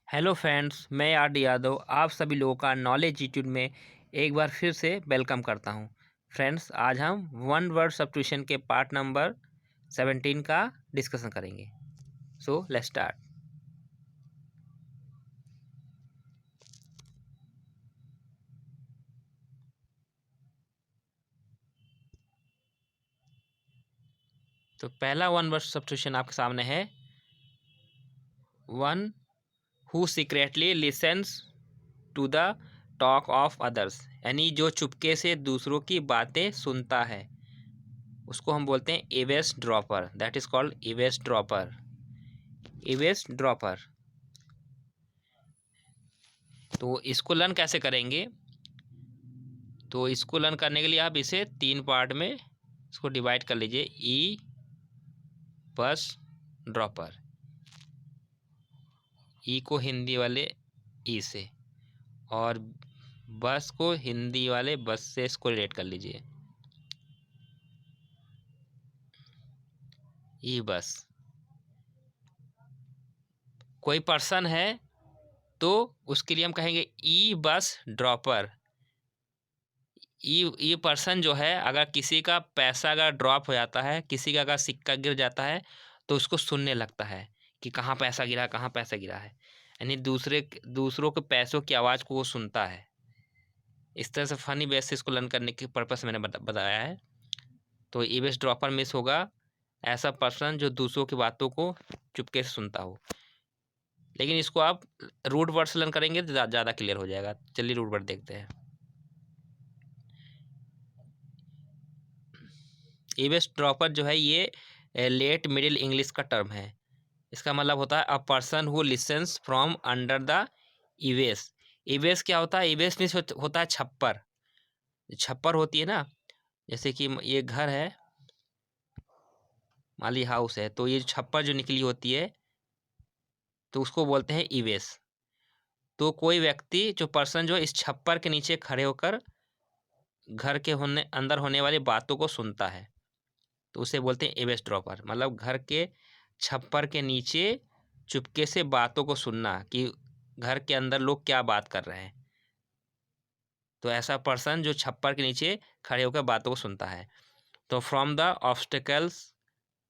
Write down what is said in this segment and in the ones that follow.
Hello friends, मैं R D Yadav आप सभी लोगों का नॉलेज यूट्यूब में एक बार फिर से वेलकम करता हूं। फ्रेंड्स, आज हम वन वर्ड सब्स्टिट्यूशन के पार्ट नंबर 17 का डिस्कशन करेंगे। So let's start. तो पहला वन वर्ड सब्स्टिट्यूशन आपके सामने है one who secretly listens to the talk of others, यानी जो चुपके से दूसरों की बातें सुनता है उसको हम बोलते हैं eaves dropper. That is called eaves dropper. Eaves dropper. तो इसको लर्न कैसे करेंगे? तो इसको लर्न करने के लिए आप इसे 3 पार्ट में इसको डिवाइड कर लीजिए। ई बस ड्रॉपर, ई को हिंदी वाले ई से, और बस को हिंदी वाले बस से इसको रिलेट कर लीजिए। ई बस कोई पर्सन है तो उसके लिए हम कहेंगे ई बस ड्रॉपर। ये पर्सन जो है, अगर किसी का पैसा अगर ड्रॉप हो जाता है, किसी का अगर सिक्का गिर जाता है तो उसको सुनने लगता है कि कहाँ पैसा गिरा, कहाँ पैसा गिरा है। यानी दूसरों के पैसों की आवाज़ को वो सुनता है। इस तरह से फनी बेसिस को लर्न करने के पर्पज से मैंने बताया है। तो ईवेस ड्रॉपर मिस होगा ऐसा पर्सन जो दूसरों की बातों को चुपके से सुनता हो। लेकिन इसको आप रूट वर्ड से लर्न करेंगे तो ज़्यादा क्लियर हो जाएगा। चलिए रूट वर्ड देखते हैं। ईवेस ड्रॉपर जो है ये लेट मिडिल इंग्लिश का टर्म है। इसका मतलब होता है a person who listens from under the eaves. Eaves क्या होता है? ईवेस मीन्स होता है छप्पर। छप्पर होती है ना, जैसे कि ये घर है, माली हाउस है, तो ये छप्पर जो निकली होती है तो उसको बोलते हैं ईवेस। तो कोई व्यक्ति जो पर्सन जो इस छप्पर के नीचे खड़े होकर घर के अंदर होने वाली बातों को सुनता है तो उसे बोलते हैं ईवेस ड्रॉपर। मतलब घर के छप्पर के नीचे चुपके से बातों को सुनना कि घर के अंदर लोग क्या बात कर रहे हैं। तो ऐसा पर्सन जो छप्पर के नीचे खड़े होकर बातों को सुनता है। तो from the obstacles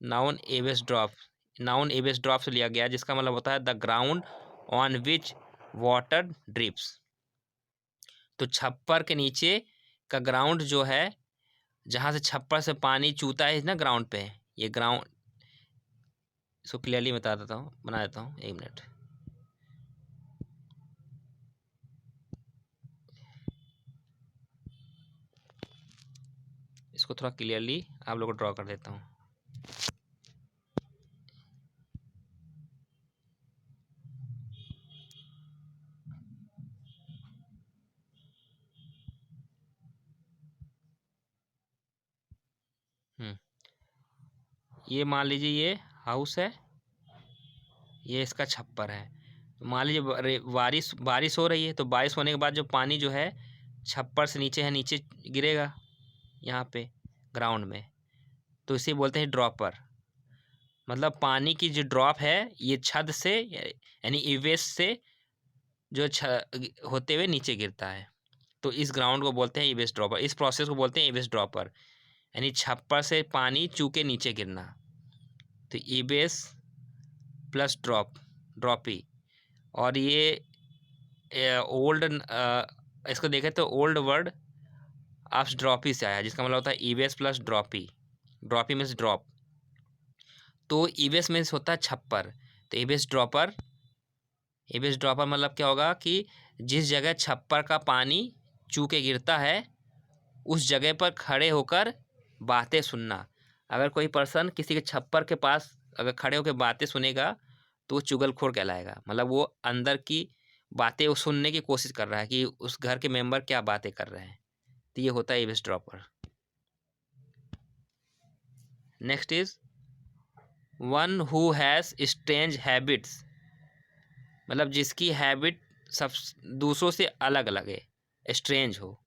noun eaves drop, noun eaves drop से लिया गया, जिसका मतलब होता है the ground on which water drips. तो छप्पर के नीचे का ग्राउंड जो है, जहाँ से छप्पर से पानी चूता है ना ग्राउंड पे, ये ग्राउंड, इसको क्लियरली बता देता हूँ, बना देता हूँ, एक मिनट। इसको थोड़ा क्लियरली आप लोगों को ड्रॉ कर देता हूँ। ये मान लीजिए ये हाउस है, ये इसका छप्पर है। तो मान लीजिए बारिश हो रही है, तो बारिश होने के बाद जो पानी जो है छप्पर से नीचे है, नीचे गिरेगा यहाँ पे ग्राउंड में, तो इसे बोलते हैं ड्रॉपर। मतलब पानी की जो ड्रॉप है ये छत से यानी ईवेस से जो होते हुए नीचे गिरता है, तो इस ग्राउंड को बोलते हैं ईवेस ड्रॉपर। इस प्रोसेस को बोलते हैं ईवेस ड्रॉपर, यानी छप्पर से पानी चू के नीचे गिरना। तो ईवेस प्लस ड्रॉपी। और ये ओल्ड, इसको देखें तो ओल्ड वर्ड ऑफ ड्रॉपी से आया, जिसका मतलब होता है eaves plus droppy. Droppy means drop, तो ईवेस मीन्स होता है छप्पर। तो ईवेस ड्रॉपर मतलब क्या होगा कि जिस जगह छप्पर का पानी चू के गिरता है उस जगह पर खड़े होकर बातें सुनना। अगर कोई पर्सन किसी के छप्पर के पास अगर खड़े होकर बातें सुनेगा तो वो चुगलखोर कहलाएगा। मतलब वो अंदर की बातें वो सुनने की कोशिश कर रहा है कि उस घर के मेंबर क्या बातें कर रहे हैं। तो ये होता है eaves dropper. Next is one who has strange habits. मतलब जिसकी हैबिट सब दूसरों से अलग अलग है, स्ट्रेंज हो,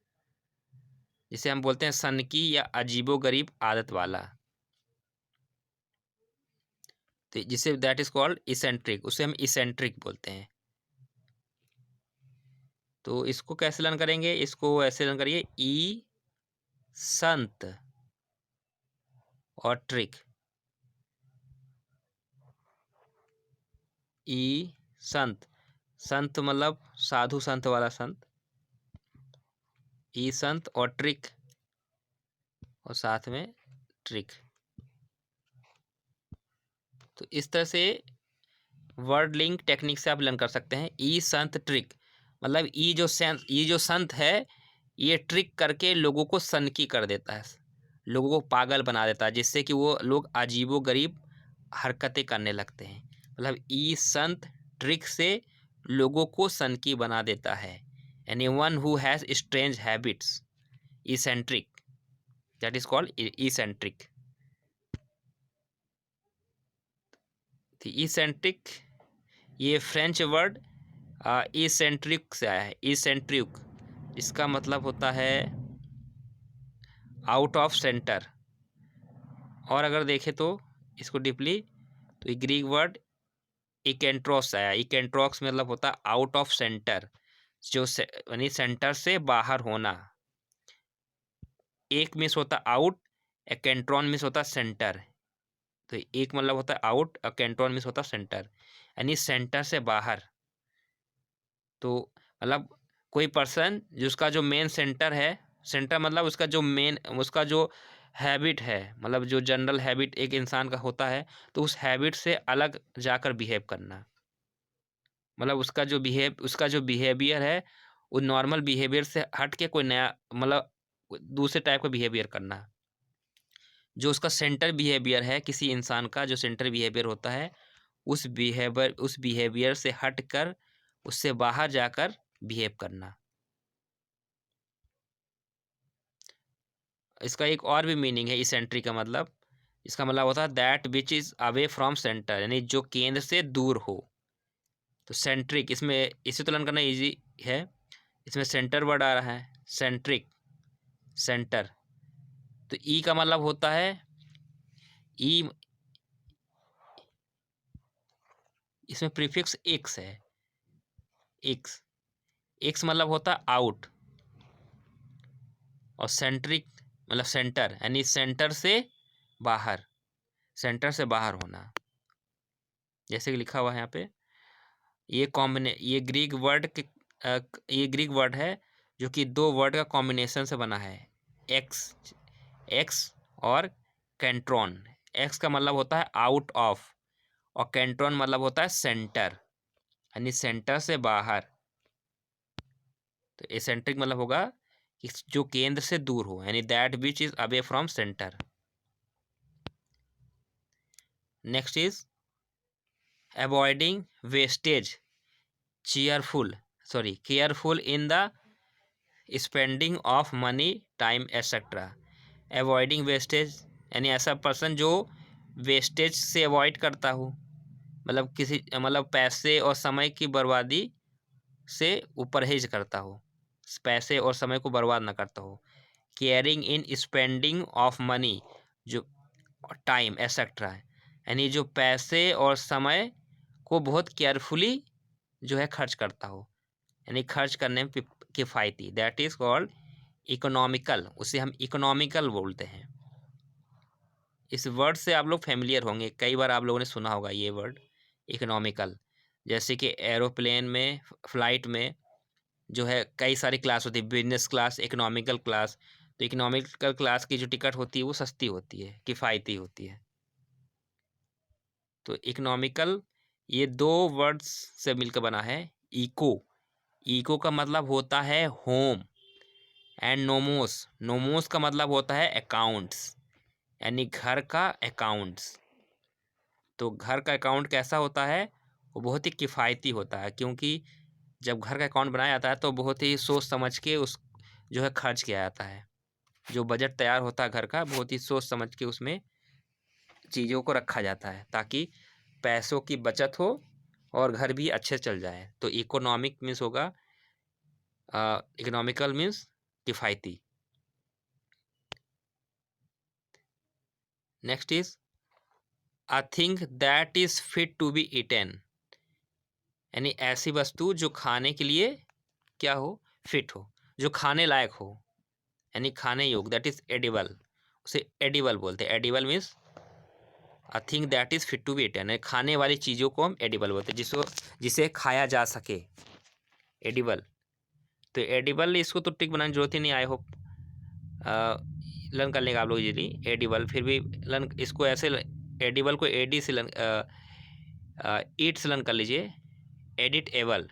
जिसे हम बोलते हैं सनकी या अजीबोगरीब आदत वाला। तो जिसे दैट इज कॉल्ड इसेंट्रिक, उसे हम इसेंट्रिक बोलते हैं। तो इसको कैसे लर्न करेंगे, इसको ऐसे लर्न करिए, ई संत और ट्रिक। ई संत, संत मतलब साधु संत वाला संत, ई संत और ट्रिक, और साथ में ट्रिक। तो इस तरह से वर्ड लिंक टेक्निक से आप लर्न कर सकते हैं। ई संत ट्रिक मतलब ई जो संत है ये ट्रिक करके लोगों को सनकी कर देता है, लोगों को पागल बना देता है, जिससे कि वो लोग अजीबो गरीब हरकतें करने लगते हैं। मतलब ई संत ट्रिक से लोगों को सनकी बना देता है। Anyone who has strange habits, eccentric, that is called eccentric. Eccentric ये फ्रेंच वर्ड इसेंट्रिक से आया है, इसेंट्रिक, इसका मतलब होता है आउट ऑफ सेंटर। और अगर देखें तो इसको डीपली, तो ये ग्रीक वर्ड इकेंट्रोस आया, इकेंट्रोक्स मतलब होता है आउट ऑफ सेंटर, जो यानी सेंटर से बाहर होना। एक मिस होता आउट, एकेंट्रॉन मिस होता सेंटर। तो एक मतलब होता है आउट, एकेंट्रॉन मिस होता सेंटर, यानी सेंटर से बाहर। तो मतलब कोई पर्सन जिसका जो मेन सेंटर है, सेंटर मतलब उसका जो मेन, उसका जो हैबिट है, मतलब जो जनरल हैबिट एक इंसान का होता है, तो उस हैबिट से अलग जाकर बिहेव करना। मतलब उसका जो बिहेवियर है वो नॉर्मल बिहेवियर से हट के कोई नया मतलब दूसरे टाइप का बिहेवियर करना। जो उसका सेंटर बिहेवियर है किसी इंसान का, जो सेंटर बिहेवियर होता है, उस बिहेवियर से हट कर उससे बाहर जाकर बिहेव करना। इसका एक और भी मीनिंग है इसेंट्रिक का मतलब, इसका मतलब होता है that which is away from centre, यानी जो केंद्र से दूर हो। तो सेंट्रिक, इसमें इसे तुलना करना इजी है, इसमें सेंटर वर्ड आ रहा है, सेंट्रिक, सेंटर। तो ई का मतलब होता है, ई इसमें प्रीफिक्स एक्स है, एक्स, एक्स मतलब होता है आउट, और सेंट्रिक मतलब सेंटर, यानी सेंटर से बाहर, सेंटर से बाहर होना। जैसे कि लिखा हुआ है यहाँ पे, ये ग्रीक वर्ड के ये ग्रीक वर्ड है जो कि दो वर्ड का कॉम्बिनेशन से बना है, एक्स, एक्स और कैंट्रॉन। एक्स का मतलब होता है आउट ऑफ, और कैंट्रॉन मतलब होता है सेंटर, यानी सेंटर से बाहर। तो एसेंट्रिक मतलब होगा कि जो केंद्र से दूर हो, यानी that which is away from centre. Next is avoiding wastage, careful in the spending of money, time etcetera. Avoiding wastage यानी ऐसा पर्सन जो वेस्टेज से अवॉइड करता हो, मतलब किसी मतलब पैसे और समय की बर्बादी से वो परहेज करता हो, पैसे और समय को बर्बाद ना करता हो। Caring in spending of money, जो टाइम एक्सेट्रा है, यानी जो पैसे और समय को बहुत केयरफुली जो है खर्च करता हो, यानी खर्च करने में किफ़ायती, दैट इज कॉल्ड इकोनॉमिकल, उसे हम इकोनॉमिकल बोलते हैं। इस वर्ड से आप लोग फेमिलियर होंगे, कई बार आप लोगों ने सुना होगा ये वर्ड इकोनॉमिकल। जैसे कि एरोप्लेन में, फ्लाइट में जो है कई सारी क्लास होती है, बिजनेस क्लास, इकोनॉमिकल क्लास। तो इकोनॉमिकल क्लास की जो टिकट होती है वो सस्ती होती है, किफ़ायती होती है। तो इकोनॉमिकल ये दो वर्ड्स से मिलकर बना है। इको, इको का मतलब होता है होम, एंड नोमोस, नोमोस का मतलब होता है अकाउंट्स, यानी घर का अकाउंट्स। तो घर का अकाउंट कैसा होता है, वो बहुत ही किफ़ायती होता है, क्योंकि जब घर का अकाउंट बनाया जाता है तो बहुत ही सोच समझ के उस जो है खर्च किया जाता है। जो बजट तैयार होता है घर का, बहुत ही सोच समझ के उसमें चीज़ों को रखा जाता है, ताकि पैसों की बचत हो और घर भी अच्छे चल जाए। तो इकोनॉमिक मीन्स होगा, इकोनॉमिकल मीन्स किफ़ायती। Next is a thing that is fit to be eaten, यानी ऐसी वस्तु जो खाने के लिए क्या हो, फिट हो, जो खाने लायक हो, यानी खाने योग्य, दैट इज एडिबल, उसे एडिबल बोलते हैं। Edible means a thing that is fit to be eaten, खाने वाली चीज़ों को हम एडिबल बोलते हैं, जिसे खाया जा सके, एडिबल। तो एडिबल, इसको तो टिक बनाने की जरूरत ही नहीं, आई होप लर्न कर लेंगे आप लोग इजीली। एडिबल, फिर भी लर्न, इसको ऐसे एडिबल को एडी से लर्न, ईट से लर्न कर लीजिए। Edit able,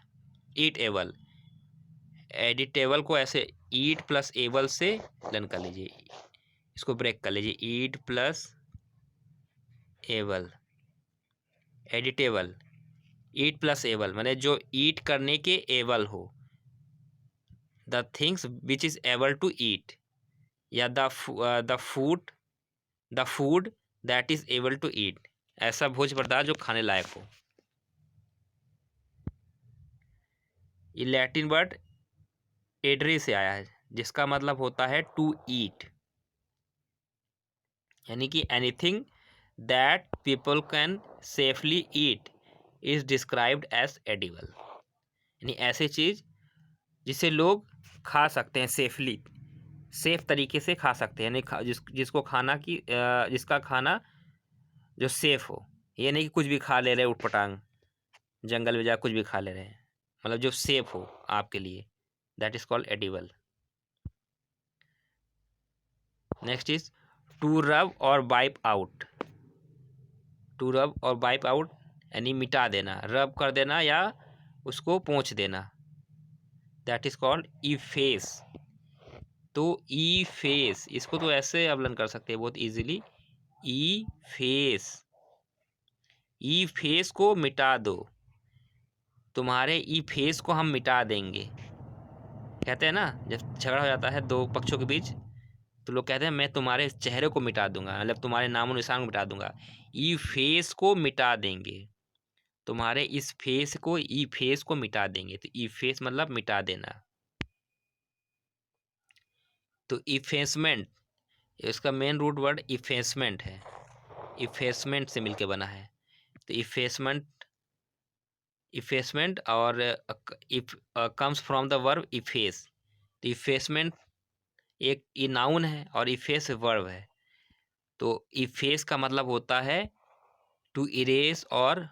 eat able, edible को ऐसे ईट प्लस एबल से लर्न कर लीजिए, इसको ब्रेक कर लीजिए, eat plus able, edible, eat plus able माने जो ईट करने के एबल हो, the things which is able to eat, या the food that is able to eat, ऐसा भोज्य पदार्थ जो खाने लायक हो। ये लैटिन वर्ड एडरे से आया है, जिसका मतलब होता है टू ईट, यानी कि anything that people can safely eat is described as edible, यानी ऐसी चीज जिसे लोग खा सकते हैं, सेफ तरीके से खा सकते हैं, यानी जिसको खाना की जिसका खाना जो सेफ हो, ये नहीं कि कुछ भी खा ले रहे उठपटांग, जंगल में जा कुछ भी खा ले रहे हैं, मतलब जो सेफ हो आपके लिए, that is called edible. Next is to rub और वाइप आउट। टू रब और वाइप आउट यानी मिटा देना, रब कर देना या उसको पोंछ देना, दैट इज कॉल्ड इफेस। तो ई फेस, इसको तो ऐसे अब लर्न कर सकते हैं बहुत इजीली, ई फेस, ई फेस को मिटा दो, तुम्हारे ई फेस को हम मिटा देंगे। कहते हैं ना, जब झगड़ा हो जाता है दो पक्षों के बीच, तो लोग कहते हैं मैं तुम्हारे चेहरे को मिटा दूंगा, मतलब तुम्हारे नामो निशान को मिटा दूंगा, ई फेस को मिटा देंगे, तुम्हारे इस फेस को, ई फेस को मिटा देंगे। तो ई फेस मतलब मिटा देना। तो इफेसमेंट, इसका मेन रूट वर्ड इफेसमेंट है, इफेसमेंट से मिलके बना है। तो इफेसमेंट और if comes from the verb efface. तो इफेसमेंट एक ये नाउन है और इफेस वर्ब है। तो इफेस का मतलब होता है टू इरेज और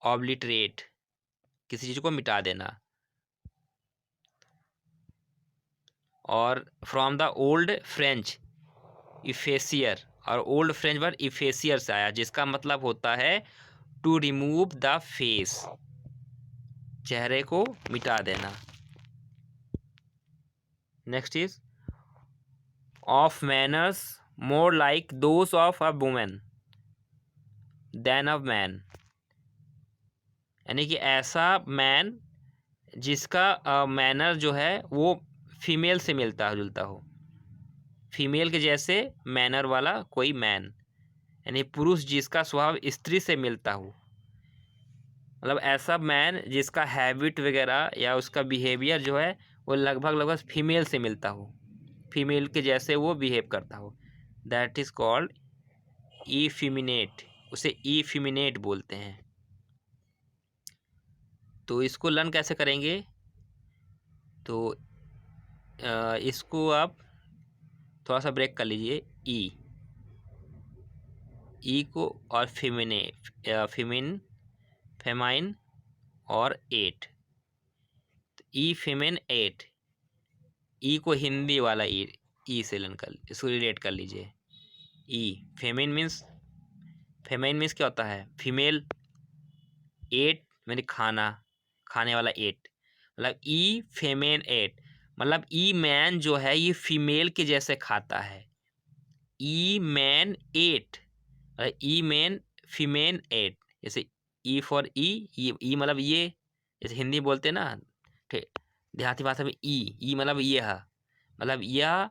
ऑब्लिटरेट, किसी चीज को मिटा देना। और फ्रॉम द ओल्ड फ्रेंच इफेसियर, और ओल्ड फ्रेंच वर्ड इफेसियर से आया, जिसका मतलब होता है टू रिमूव द फेस, चेहरे को मिटा देना। Next is of manners more like those of a women than a man, यानी कि ऐसा मैन जिसका मैनर जो है वो फीमेल से मिलता जुलता हो, फीमेल के जैसे मैनर वाला कोई मैन, यानी पुरुष जिसका स्वभाव स्त्री से मिलता हो, मतलब ऐसा मैन जिसका हैबिट वगैरह या उसका बिहेवियर जो है वो लगभग फीमेल से मिलता हो, फीमेल के जैसे वो बिहेव करता हो, दैट इज कॉल्ड इफिमिनेट, उसे इफिमिनेट बोलते हैं। तो इसको लर्न कैसे करेंगे, तो इसको आप थोड़ा सा ब्रेक कर लीजिए, ई को और फेमाइन और एट, ई फेमेन एट, ई को हिंदी वाला ई से लर्न कर, इसको रिलेट कर लीजिए। ई फेमेन मीन्स क्या होता है, फीमेल, एट मैंने खाना, खाने वाला एट, मतलब ई फेमेन एट, मतलब ई मैन जो है ये फीमेल के जैसे खाता है, e man ate, e man female ate, जैसे ई फॉर ई मतलब ये, जैसे हिंदी बोलते हैं ना, ठीक, देहाती भाषा में ई मतलब ये है, मतलब यह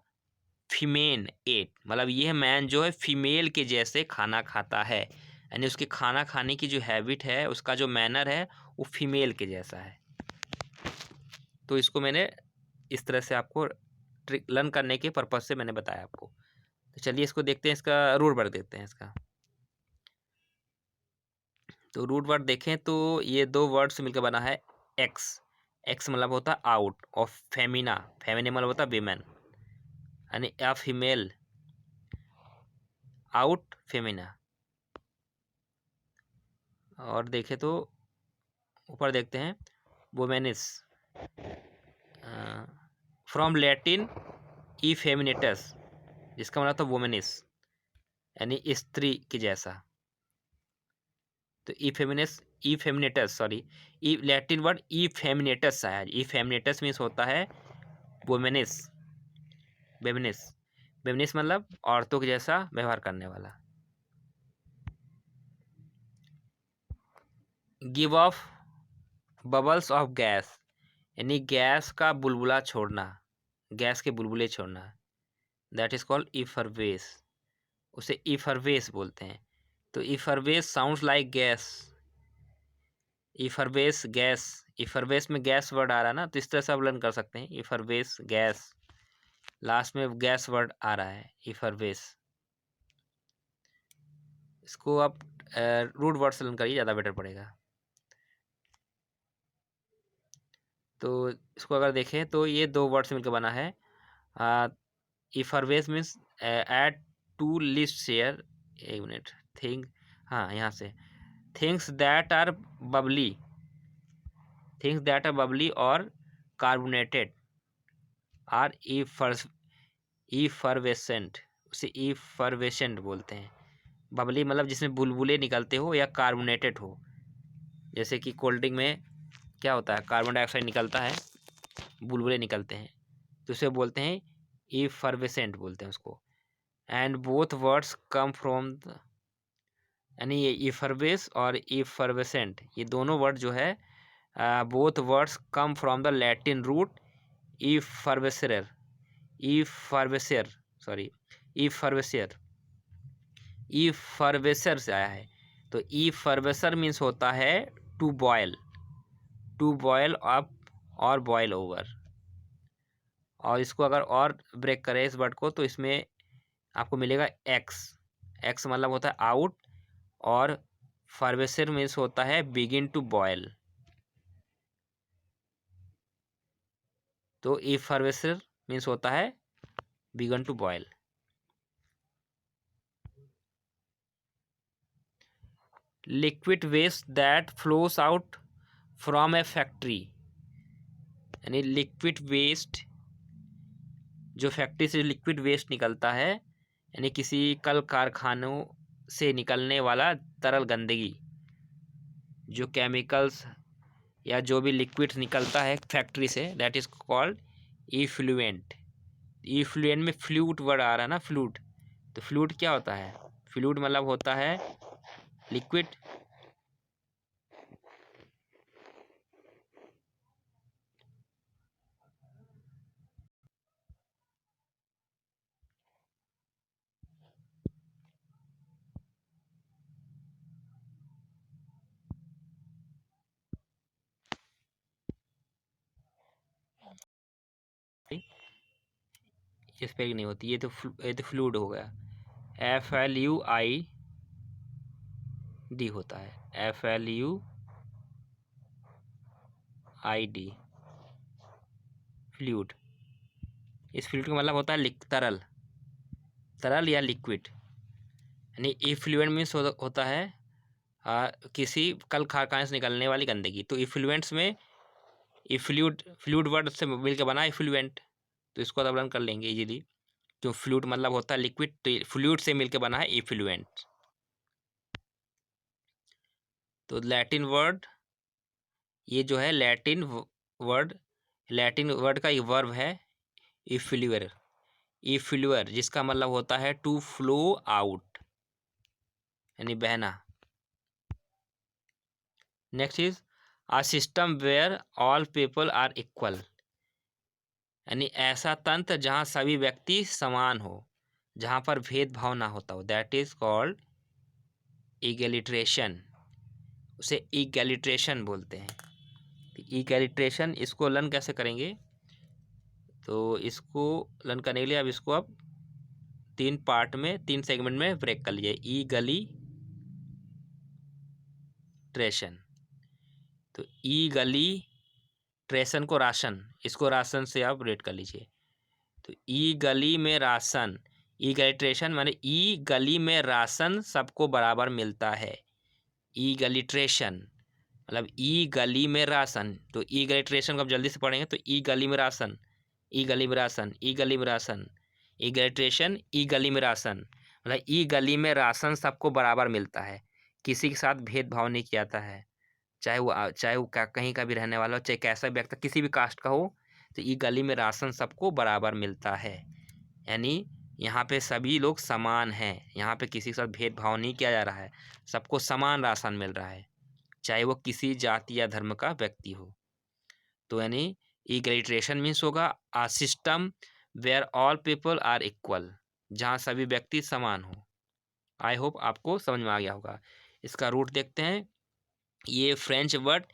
फीमेल एट, मतलब यह मैन जो है फीमेल के जैसे खाना खाता है, यानी उसके खाना खाने की जो हैबिट है, उसका जो मैनर है वो फीमेल के जैसा है। तो इसको मैंने इस तरह से आपको ट्रिक लर्न करने के पर्पज से मैंने बताया आपको। तो चलिए इसको देखते हैं, इसका रूट वर्ड देखते हैं इसका। तो रूट वर्ड देखें तो ये दो वर्ड से मिलकर बना है एक्स, एक्स मतलब होता है आउट, और फेमिना, फेमिना मतलब होता है विमेन, यानी अ फीमेल आउट फेमिना। और देखें तो ऊपर देखते हैं वुमेनिस, फ्रॉम लैटिन ई फेमिनेटस, जिसका मतलब था वुमेनिस यानी स्त्री के जैसा। तो ई फेमिनिस, ई फेमिनेटस, सॉरी, ई लैटिन वर्ड ई फेमिनेटस आया। ई फेमिनेटस मीन्स होता है वुमेनिस, वेमिनिस, वेमिनिस मतलब औरतों के जैसा व्यवहार करने वाला। Give of bubbles of gas, यानी गैस का बुलबुला छोड़ना, गैस के बुलबुले छोड़ना, दैट इज कॉल्ड इफरवेस, उसे इफरवेस बोलते हैं। तो इफरवेस साउंड्स लाइक गैस, इफरवेस गैस, इफरवेस में गैस वर्ड आ रहा है ना, तो इस तरह से आप लर्न कर सकते हैं, इफरवेस गैस, लास्ट में गैस वर्ड आ रहा है इफरवेस। इसको आप रूट वर्ड से लर्न करिए, ज़्यादा बेटर पड़ेगा। तो इसको अगर देखें तो ये दो वर्ड से मिलकर बना है। Effervesce means add to list share, एक मिनट, थिंग, हाँ यहाँ से, things that are bubbly, things that are bubbly और कार्बोनेटेड आर इफरवेसेंट, उसे इफरवेसेंट बोलते हैं। बबली मतलब जिसमें बुलबुले निकलते हो या कार्बोनेटेड हो, जैसे कि कोल्ड ड्रिंक में क्या होता है, कार्बन डाइऑक्साइड निकलता है, बुलबुले निकलते हैं, तो उसे बोलते हैं इफरवेसेंट बोलते हैं उसको। And both words come from the, यानी ये इफरवेस और इफरवेसेंट ये दोनों वर्ड जो है, both words come from the Latin root effervescere, effervescere, sorry, effervescere, effervescere से आया है। तो इफरवेसर मीन्स होता है to boil, to boil up और बॉयल ओवर। और इसको अगर और ब्रेक करें इस वर्ड को, तो इसमें आपको मिलेगा एक्स, एक्स मतलब होता है आउट, और फर्वेसर मीन्स होता है बिगिन टू बॉयल। तो ई फर्वेसर मीन्स होता है begin to boil. Liquid waste that flows out from a factory, यानी लिक्विड वेस्ट, जो फैक्ट्री से लिक्विड वेस्ट निकलता है, यानी किसी कल कारखानों से निकलने वाला तरल गंदगी, जो केमिकल्स या जो भी लिक्विड निकलता है फैक्ट्री से, that is called effluent. Effluent में फ्लूट वर्ड आ रहा है ना, फ्लूट, तो फ्लूट क्या होता है, फ्लूट मतलब होता है लिक्विड। इस पर नहीं होती, ये तो फ्लूड हो गया, FLUID होता है, FLUID, फ्लूड। इस फ्लूड का मतलब होता है तरल, तरल या लिक्विड। यानी इफ्लुएंट मीन्स होता है किसी कल कारखाने से निकलने वाली गंदगी। तो इफ्लुएंट्स में फ्लूड वर्ड से मिलकर बना इफ्लुएंट, तो इसको आप लर्न कर लेंगे इजीली। जो फ्लूड मतलब होता है लिक्विड, तो फ्लूड से मिलकर बना है इफ्लुएंट। तो लैटिन वर्ड, ये जो है लैटिन वर्ड, लैटिन वर्ड का एक वर्ब है इफ्लुअर, इफ्लुअर जिसका मतलब होता है टू फ्लो आउट, यानी बहना। Next is a system where all people are equal, यानी ऐसा तंत्र जहाँ सभी व्यक्ति समान हो, जहाँ पर भेदभाव ना होता हो, दैट इज कॉल्ड इगैलिट्रेशन, उसे इगैलिट्रेशन बोलते हैं। इगैलिट्रेशन, इसको लर्न कैसे करेंगे, तो इसको लर्न करने के लिए अब इसको आप तीन पार्ट में, तीन सेगमेंट में ब्रेक कर लीजिए। इगैलिट्रेशन, तो इगैलिट्रेशन ट्रेशन को राशन, इसको राशन से आप रेट कर लीजिए। तो ई गली में राशन, ई गलिट्रेशन माने ई गली में राशन सबको बराबर मिलता है। ई गलिट्रेशन मतलब ई गली में राशन, तो ई गलिट्रेशन को आप जल्दी से पढ़ेंगे तो ई गली में राशन, ई गली में राशन, ई गली में राशन, ई गलिट्रेशन, ई गली में राशन मतलब ई गली में राशन सबको बराबर मिलता है, किसी के साथ भेदभाव नहीं किया जाता है, चाहे वो कहीं का भी रहने वाला हो, चाहे कैसा भी व्यक्ति किसी भी कास्ट का हो, तो ई गली में राशन सबको बराबर मिलता है। यानी यहाँ पे सभी लोग समान हैं, यहाँ पे किसी के साथ भेदभाव नहीं किया जा रहा है, सबको समान राशन मिल रहा है, चाहे वो किसी जाति या धर्म का व्यक्ति हो। तो यानी इक्वलिट्रेशन मीन्स होगा a system where all people are equal, जहाँ सभी व्यक्ति समान हो। आई होप आपको समझ में आ गया होगा। इसका रूट देखते हैं। ये फ्रेंच वर्ड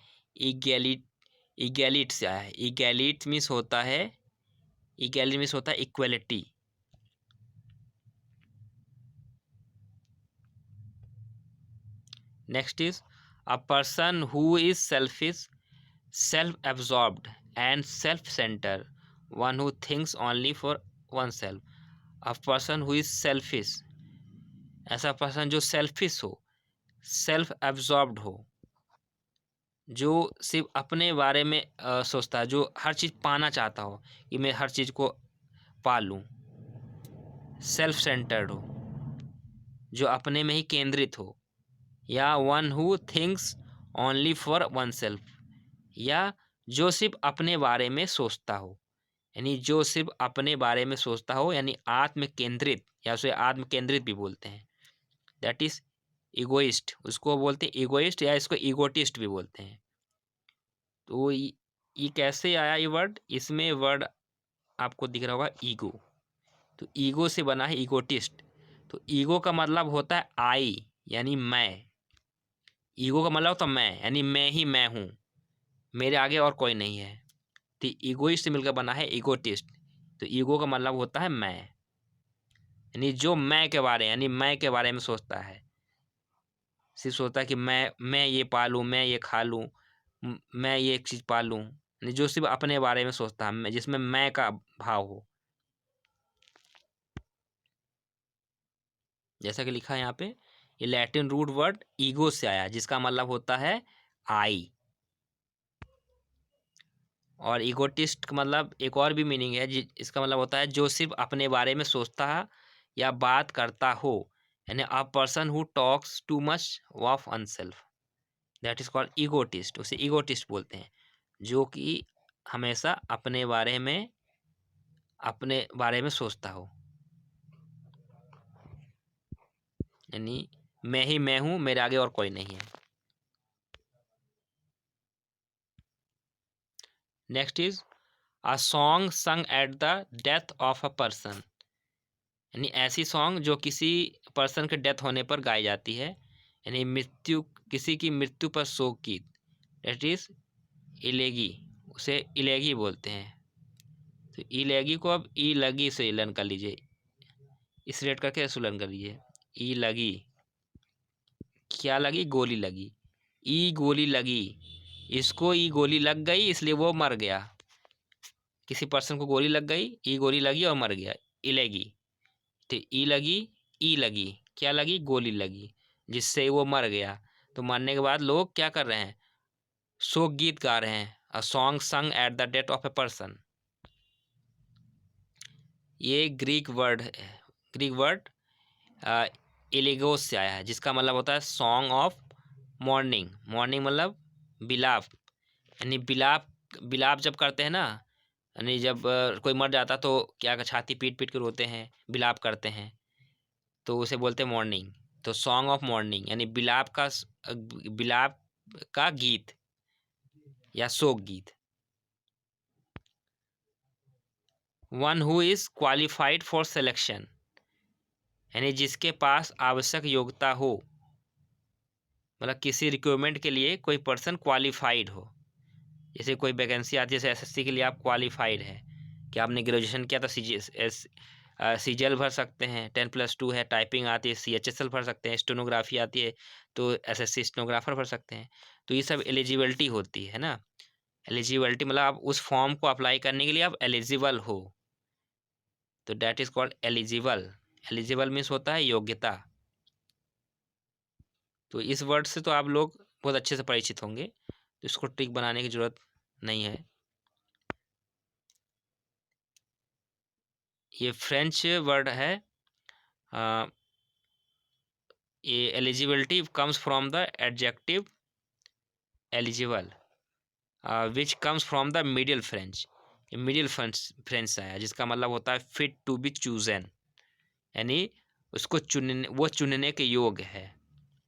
इगैलिट से आया है। इगैलिट मीन्स होता है equality. Next is a person who is selfish, self absorbed and self centre, one who thinks only for one self. A person who is selfish, ऐसा पर्सन जो सेल्फिश हो, सेल्फ एब्जॉर्ब्ड हो, जो सिर्फ अपने बारे में सोचता है, जो हर चीज़ पाना चाहता हो कि मैं हर चीज़ को पा लूँ। सेल्फ सेंटर्ड हो, जो अपने में ही केंद्रित हो, या one who thinks only for one self, या जो सिर्फ अपने बारे में सोचता हो, यानी जो सिर्फ अपने बारे में सोचता हो, यानी आत्म केंद्रित, या उसे आत्म केंद्रित भी बोलते हैं। दैट इज इगोइस्ट, उसको बोलते हैं इगोइस्ट, या इसको इगोटिस्ट भी बोलते हैं। तो ये कैसे आया ये वर्ड? इसमें वर्ड आपको दिख रहा होगा ईगो, तो ईगो से बना है इगोटिस्ट। तो ईगो का मतलब होता है आई, यानी मैं। ईगो का मतलब होता है मैं, यानी मैं ही मैं हूँ, मेरे आगे और कोई नहीं है। तो ईगोइस्ट से मिलकर बना है इगोटिस्ट। तो ईगो का मतलब होता है मैं, यानी जो मैं के बारे, यानी मैं के बारे में सोचता है, सिर्फ सोचता है कि मैं ये पालूँ, मैं ये खा लूँ, मैं ये एक चीज़ पालूँ, यानी जो सिर्फ अपने बारे में सोचता है, जिसमें मैं का भाव हो। जैसा कि लिखा है यहाँ पे, ये लैटिन रूट वर्ड ईगो से आया, जिसका मतलब होता है आई। और ईगोटिस्ट का मतलब एक और भी मीनिंग है, इसका मतलब होता है जो सिर्फ अपने बारे में सोचता है या बात करता हो, यानी a person who talks too much of oneself, that is called egotist. उसे ईगोटिस्ट बोलते हैं, जो कि हमेशा अपने बारे में सोचता हो, यानी मैं ही मैं हूँ, मेरे आगे और कोई नहीं है। नेक्स्ट इज अ सॉन्ग संग at the death of a person, यानी ऐसी सॉन्ग जो किसी पर्सन के डेथ होने पर गाई जाती है, यानी किसी की मृत्यु पर शोक गीत, दैट इज इलेगी, उसे इलेगी बोलते हैं। तो इलेगी को अब ई लगी से लर्न कर लीजिए, इस रेट करके ऐसे लर्न कर लीजिए। ई लगी, क्या लगी? गोली लगी। ई गोली लगी, इसको ई गोली लग गई इसलिए वो मर गया। किसी पर्सन को गोली लग गई, ई गोली लगी और मर गया, इलेगी। तो ई लगी, ई लगी, क्या लगी? गोली लगी, जिससे वो मर गया। तो मरने के बाद लोग क्या कर रहे हैं? शोक गीत गा रहे हैं, अ सॉन्ग संग at the death of a person. ये ग्रीक वर्ड इलेगोस से आया है, जिसका मतलब होता है सॉन्ग ऑफ मॉर्निंग। मॉर्निंग मतलब बिलाप, यानी बिलाप जब करते हैं ना, यानी जब कोई मर जाता तो क्या छाती पीट पीट के रोते हैं, बिलाप करते हैं, तो उसे बोलते हैं मॉर्निंग। तो सॉन्ग ऑफ मॉर्निंग यानी बिलाप का गीत या शोक गीत। One who is qualified for selection, यानी जिसके पास आवश्यक योग्यता हो, मतलब किसी रिक्वायरमेंट के लिए कोई पर्सन क्वालिफाइड हो। जैसे कोई वैकेंसी आती है, जैसे एसएससी के लिए आप क्वालिफाइड है कि आपने ग्रेजुएशन किया तो सीजीएल भर सकते हैं, 10+2 है, टाइपिंग आती है सीएचएसएल भर सकते हैं, स्टेनोग्राफी आती है तो एसएससी स्टेनोग्राफर भर सकते हैं। तो ये सब एलिजिबिलिटी होती है ना, एलिजिबिलिटी मतलब आप उस फॉर्म को अप्लाई करने के लिए आप एलिजिबल हो, तो that is called eligible. Eligible means होता है योग्यता। तो इस वर्ड से तो आप लोग बहुत अच्छे से परिचित होंगे, तो इसको ट्रिक बनाने की जरूरत नहीं है। ये फ्रेंच वर्ड है। ये eligibility comes from the adjective eligible which comes from the middle French. ये मिडिल फ्रेंच से आया, जिसका मतलब होता है फिट टू बी चूजन, यानी उसको चुनने, वो चुनने के योग्य है,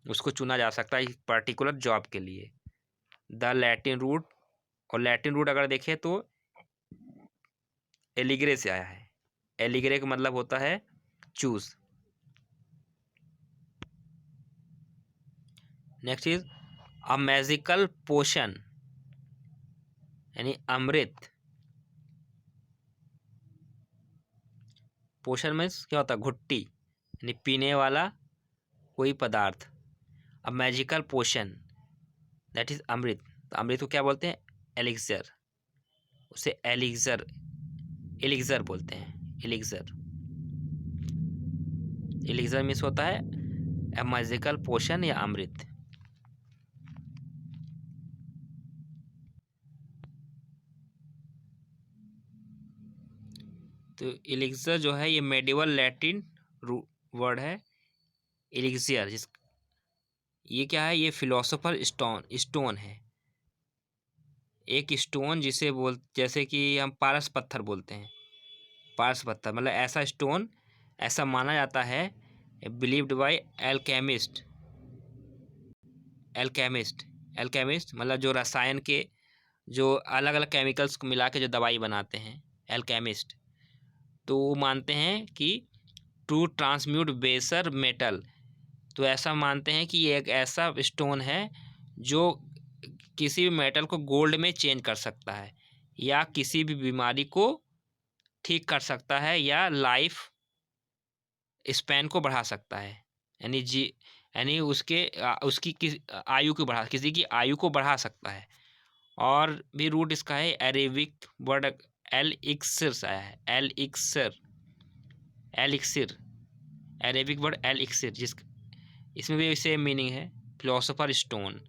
उसको चुना जा सकता है एक पर्टिकुलर जॉब के लिए। द लैटिन रूट, और लैटिन रूट अगर देखें तो एलिग्रे से आया है। एलिग्रे का मतलब होता है choose. Next is a magical potion, यानी अमृत। पोशन में क्या होता है, घुट्टी, यानी पीने वाला कोई पदार्थ। A magical potion that is amrit. तो अमृत को क्या बोलते हैं, एलिक्सर। उसे एलिक्सर, एलिक्सर बोलते हैं, एलिक्सर। एलिक्सर मीन्स होता है अ मैजिकल पोशन या अमृत। तो एलिक्सर जो है ये मेडिवल लैटिन वर्ड है, एलिक्सियर। जिस ये क्या है, ये फिलोसोफर स्टोन है। एक स्टोन जिसे जैसे कि हम पारस पत्थर बोलते हैं। पारस पत्थर मतलब ऐसा स्टोन, ऐसा माना जाता है, believed by alchemist. Alchemist, alchemist मतलब जो रसायन के, जो अलग अलग केमिकल्स को मिला के जो दवाई बनाते हैं, एल्केमिस्ट। तो वो मानते हैं कि टू ट्रांसम्यूट बेसर मेटल, तो ऐसा मानते हैं कि ये एक ऐसा स्टोन है जो किसी भी मेटल को गोल्ड में चेंज कर सकता है, या किसी भी बीमारी को ठीक कर सकता है, या लाइफ स्पैन को बढ़ा सकता है, यानी यानी उसकी आयु को बढ़ा, किसी की आयु को बढ़ा सकता है। और भी रूट इसका है अरेबिक वर्ड एल इक्सिर से आया है, एल इक्सर, एल इक्सिर, अरेबिक वर्ड एल इक्सिर, जिस इसमें भी सेम मीनिंग है, फिलोसोफर स्टोन।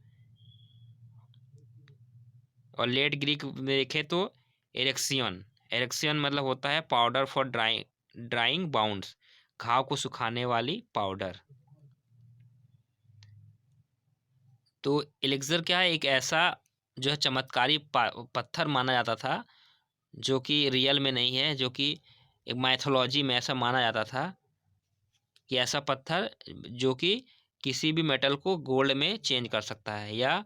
और लेट ग्रीक में देखें तो एरेक्सियन, एरेक्सियन मतलब होता है पाउडर फॉर ड्राइंग बाउंड्स, घाव को सुखाने वाली पाउडर। तो एलेक्सर क्या है, एक ऐसा जो है चमत्कारी पत्थर माना जाता था, जो कि रियल में नहीं है, जो कि एक माइथोलॉजी में ऐसा माना जाता था कि ऐसा पत्थर जो कि किसी भी मेटल को गोल्ड में चेंज कर सकता है, या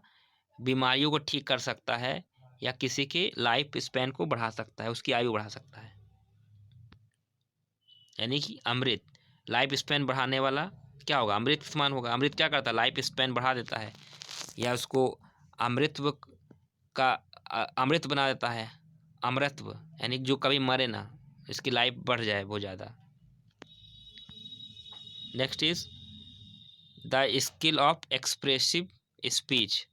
बीमारियों को ठीक कर सकता है, या किसी के लाइफ स्पैन को बढ़ा सकता है, उसकी आयु बढ़ा सकता है। यानी कि अमृत लाइफ स्पैन बढ़ाने वाला क्या होगा, अमृत समान होगा। अमृत क्या करता है, लाइफ स्पैन बढ़ा देता है, या उसको अमृतत्व का अमृत बना देता है। अमृतत्व यानी जो कभी मरे ना, इसकी लाइफ बढ़ जाए बहुत ज़्यादा। Next is the skill of expressive speech,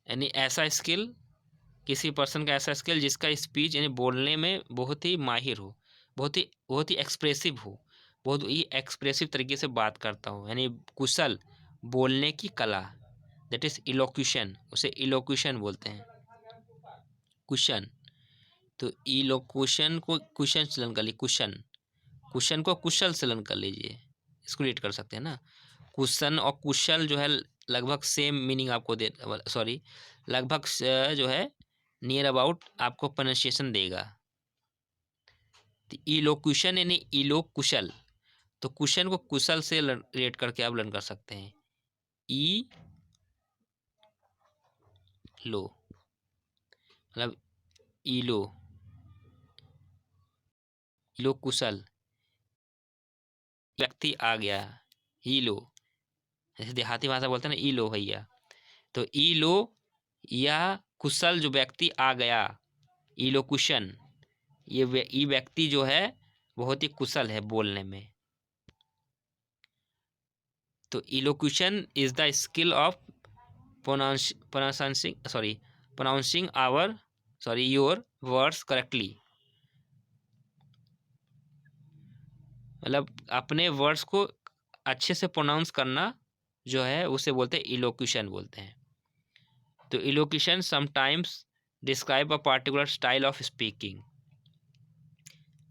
यानी ऐसा स्किल, किसी पर्सन का ऐसा स्किल जिसका स्पीच यानी बोलने में बहुत ही माहिर हो, बहुत ही एक्सप्रेसिव हो, बहुत ही एक्सप्रेसिव तरीके से बात करता हो, यानी कुशल बोलने की कला, दैट इज इलोक्यूशन, उसे इलोक्यूशन बोलते हैं, कुशन। तो इलोक्यूशन को कुशन से लन कर लीजिए, कुशन, कुशन को कुशल से लन कर लीजिए, इसको रीड कर सकते हैं ना। कुशन और कुशल जो है लगभग सेम मीनिंग आपको दे, सॉरी लगभग जो है नियर अबाउट आपको प्रोनाउंसिएशन देगा। तो इलोक्यूशन यानी इलो कुशल, तो कुशन को कुशल से रेट करके आप लर्न कर सकते हैं। ई लो मतलब इलो, इलो कुशल, व्यक्ति आ गया, ई लो, जैसे देहाती भाषा बोलते हैं ना, ई लो भैया, तो ई लो या कुशल जो व्यक्ति आ गया, इलो कुशन, ये व्यक्ति जो है बहुत ही कुशल है बोलने में। तो elocution is the skill of pronouncing your words correctly, मतलब अपने वर्ड्स को अच्छे से प्रोनाउंस करना जो है उसे बोलते हैं इलोक्यूशन बोलते हैं। तो elocution sometimes describe a particular style of speaking,